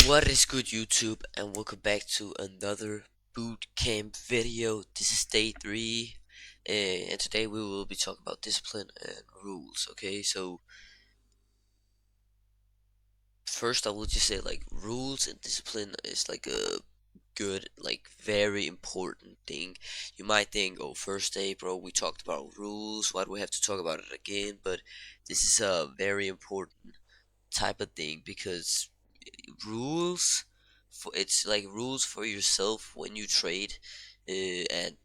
What is good, YouTube, and welcome back to another boot camp video. This is day 3, and today we will be talking about discipline and rules. Okay, so first I will just say, like, rules and discipline is like a good, like, very important thing. You might think, oh, first day, bro, we talked about rules, why do we have to talk about it again? But this is a very important type of thing because rules it's like rules for yourself when you trade. And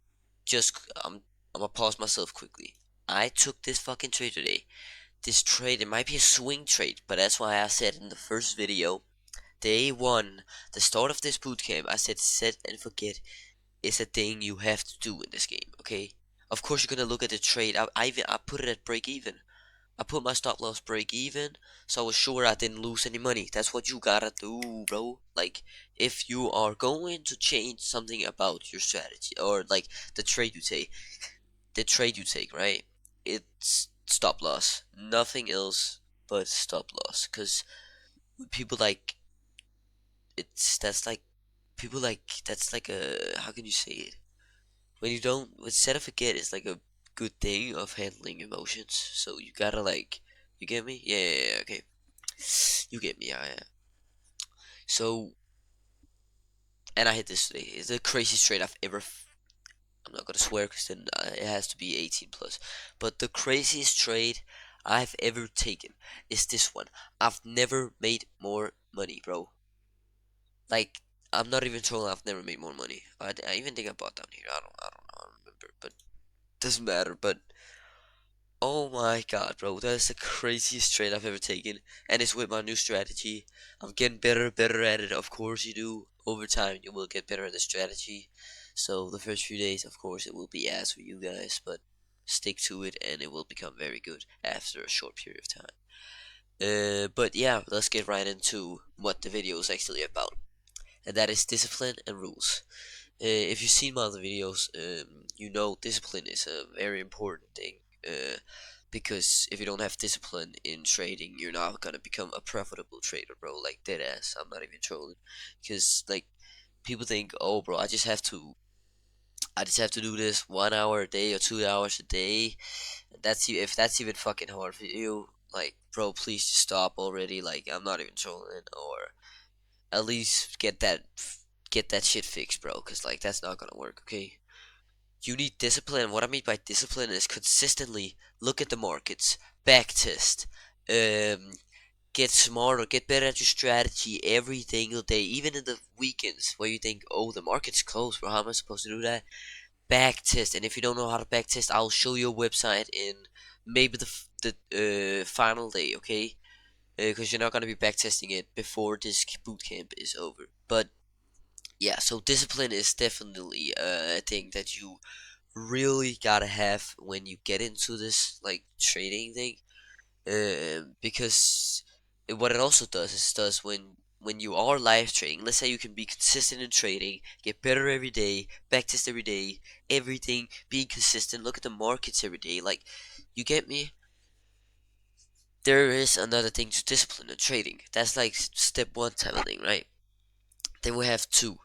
just I'm gonna pause myself quickly. I took this fucking trade today. This trade, it might be a swing trade, but that's why I said in the first video, day 1, the start of this boot camp, I said set and forget is a thing you have to do in this game. Okay, of course you're gonna look at the trade. I put it at break even. I put my stop loss break even, so I was sure I didn't lose any money. That's what you gotta do, bro. Like, if you are going to change something about your strategy, or like the trade you take, right? It's stop loss, nothing else but stop loss. Cause people like it's that's like people like that's like a, how can you say it? When you don't, instead of forget, it's like a good thing of handling emotions. So you gotta, like, you get me? Yeah, okay. You get me, yeah. So, and I hit this today. It's the craziest trade I've ever. I'm not gonna swear because then it has to be 18 plus. But the craziest trade I've ever taken is this one. I've never made more money, bro. Like, I'm not even trolling. I've never made more money. I even think I bought down here. I don't know. I don't remember, but doesn't matter. But oh my god, bro, that's the craziest trade I've ever taken, and it's with my new strategy. I'm getting better at it. Of course, you do. Over time, you will get better at the strategy. So the first few days, of course, it will be ass for you guys, but stick to it, and it will become very good after a short period of time. But yeah, let's get right into what the video is actually about, and that is discipline and rules. If you've seen my other videos, you know discipline is a very important thing. Because if you don't have discipline in trading, you're not gonna become a profitable trader, bro. Like, dead ass. I'm not even trolling. Because, like, people think, oh, bro, I just have to do this 1 hour a day or 2 hours a day. If that's even fucking hard for you, like, bro, please just stop already. Like, I'm not even trolling, or at least get that shit fixed, bro. Cause, like, that's not gonna work. Okay. You need discipline. What I mean by discipline is consistently look at the markets, backtest, um, get smarter, get better at your strategy every single day, even in the weekends where you think, oh, the market's closed, bro. How am I supposed to do that? Backtest, and if you don't know how to backtest, I'll show you a website in maybe the final day, okay? Because you're not gonna be backtesting it before this boot camp is over. But yeah, so discipline is definitely a thing that you really gotta have when you get into this, like, trading thing. Because what it also does when you are live trading. Let's say you can be consistent in trading, get better every day, backtest every day, everything, being consistent. Look at the markets every day. Like, you get me? There is another thing to discipline in trading. That's like step 1 type of thing, right? Then we have 2,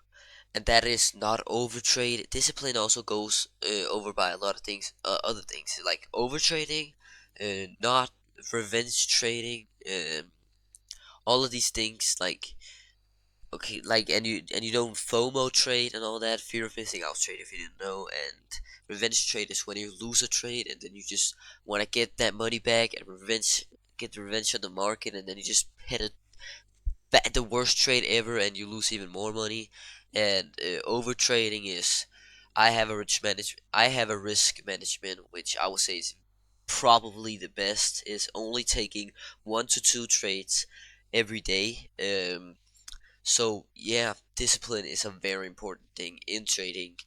and that is not overtrade. Discipline also goes over by a lot of things, other things like overtrading, not revenge trading, all of these things. Like, okay, like, and you don't FOMO trade and all that, fear of missing out trade, if you didn't know. And revenge trade is when you lose a trade and then you just want to get that money back and get the revenge on the market, and then you just hit a the worst trade ever and you lose even more money. And over trading is, I have a risk management, which I would say is probably the best, is only taking 1 to 2 trades every day. So yeah, discipline is a very important thing in trading.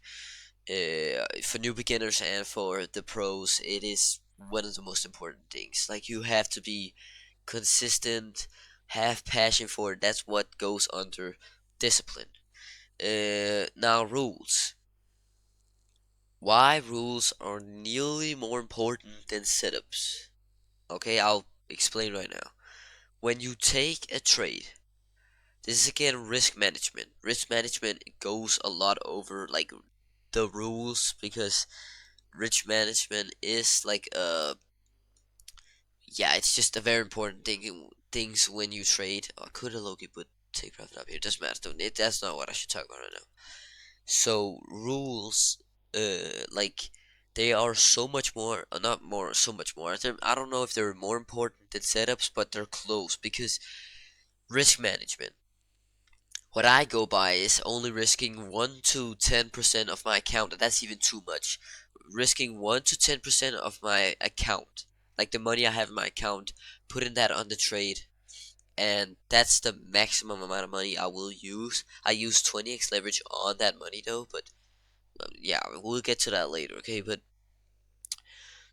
For new beginners and for the pros, it is one of the most important things. Like, you have to be consistent, have passion for it. That's what goes under discipline. Now, rules. Why rules are nearly more important than setups? Okay, I'll explain right now. When you take a trade, This is again risk management. Risk management goes a lot over like the rules, because risk management is like yeah, it's just a very important things when you trade. Oh, I could have Loki put take profit up here. Doesn't matter. That's not what I should talk about right now. So rules, like they are so much more, not more, so much more. I don't know if they're more important than setups, but they're close, because risk management. What I go by is only risking 1 to 10% of my account, and that's even too much. Risking 1 to 10% of my account, like the money I have in my account, putting that on the trade, and that's the maximum amount of money I will use. I use 20x leverage on that money though, but yeah, we'll get to that later, okay? But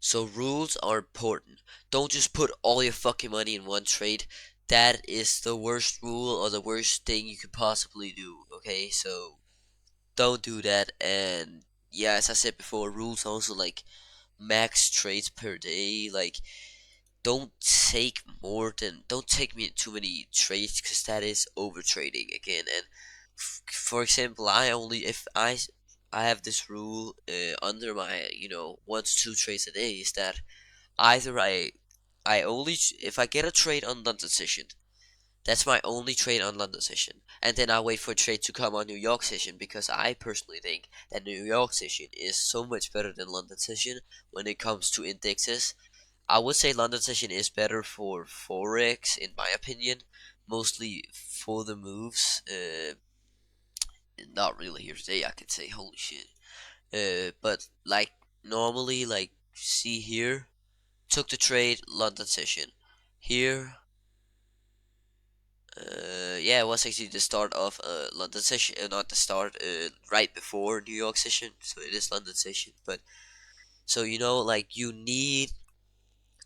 so rules are important. Don't just put all your fucking money in one trade. That is the worst rule or the worst thing you could possibly do, okay? So don't do that. And yeah, as I said before, rules also like max trades per day. Like don't take me too many trades, because that is over trading again. And for example, I only if I have this rule under my 1 to 2 trades a day, is that either I only if I get a trade on London session, that's my only trade on London session, and then I wait for a trade to come on New York session, because I personally think that New York session is so much better than London session when it comes to indexes. I would say London session is better for forex, in my opinion, mostly for the moves. Not really here today, I could say. Holy shit. But like normally, like see here, took the trade London session. Here, yeah, it was actually the start of London session, not the start, right before New York session. So it is London session. But so like you need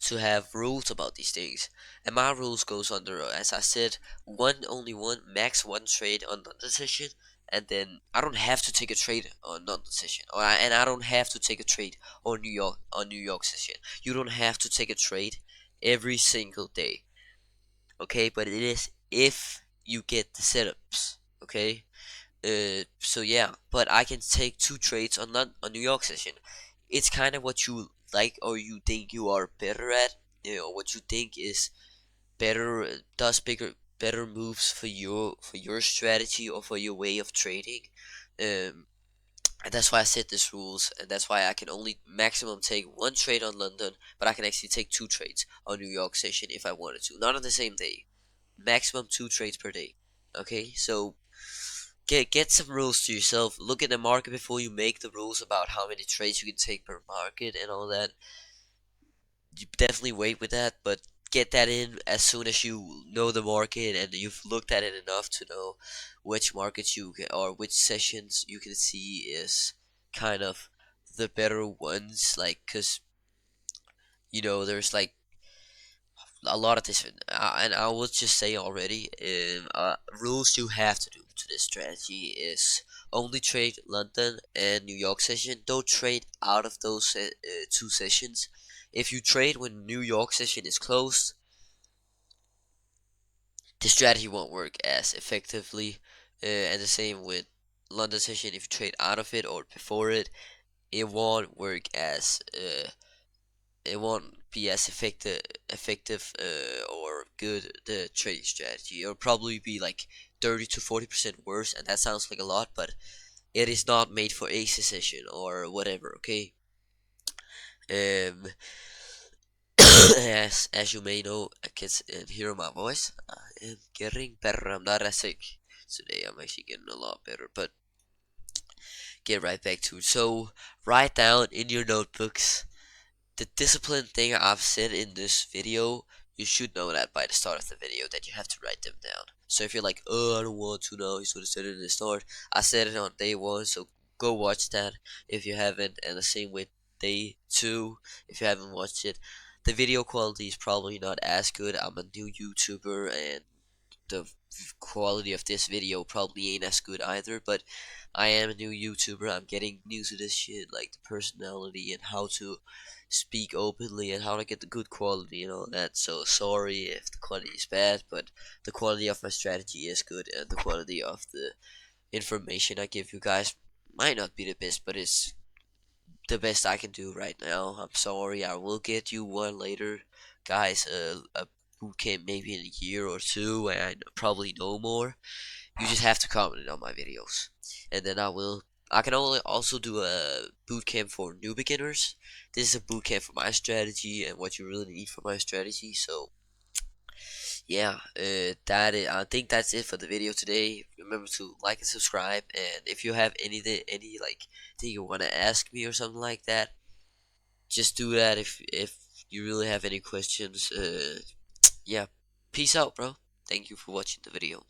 to have rules about these things, and my rules goes under, as I said, only one max one trade on London session, and then I don't have to take a trade on London session, and I don't have to take a trade on New York session. You don't have to take a trade every single day, okay? But it is if you get the setups, okay? So yeah, but I can take two trades on New York session. It's kind of what you like or you think you are better at, what you think is better, does better moves for your strategy or for your way of trading. Um, and that's why I set these rules, and that's why I can only maximum take one trade on London, but I can actually take two trades on New York session if I wanted to. Not on the same day. Maximum two trades per day. Okay, so get some rules to yourself. Look at the market before you make the rules about how many trades you can take per market and all that. You definitely wait with that, but get that in as soon as you know the market and you've looked at it enough to know which markets you can, or which sessions you can see is kind of the better ones. Like, cause there's like a lot of different, and I will just say already, rules you have to do to this strategy is only trade London and New York session. Don't trade out of those two sessions. If you trade when New York session is closed, the strategy won't work as effectively, and the same with London session. If you trade out of it or before it, it won't work as it won't be as effective or good the trading strategy. It'll probably be like 30 to 40% worse, and that sounds like a lot, but it is not made for a session or whatever. Okay. Um, as you may know, I can hear my voice. I am getting better. I'm not as sick today. I'm actually getting a lot better, but get right back to it. So write down in your notebooks the discipline thing I've said in this video. You should know that by the start of the video, that you have to write them down. So if you're like, oh, I don't want to know, you should have said it in the start. I said it on day one, so go watch that if you haven't. And the same with day two, if you haven't watched it. The video quality is probably not as good. I'm a new YouTuber, and the quality of this video probably ain't as good either, but I am a new YouTuber. I'm getting new to this shit, like the personality and how to speak openly and how to get the good quality and all that. So sorry if the quality is bad, but the quality of my strategy is good, and the quality of the information I give you guys might not be the best, but it's the best I can do right now. I'm sorry. I will get you one later, guys. A boot camp maybe in a year or two, and I probably know more. You just have to comment on my videos, and then I will. I can only also do a boot camp for new beginners. This is a boot camp for my strategy and what you really need for my strategy. So yeah, I think that's it for the video today. Remember to like and subscribe, and if you have any like thing you want to ask me or something like that, just do that. If you really have any questions, yeah, peace out, bro. Thank you for watching the video.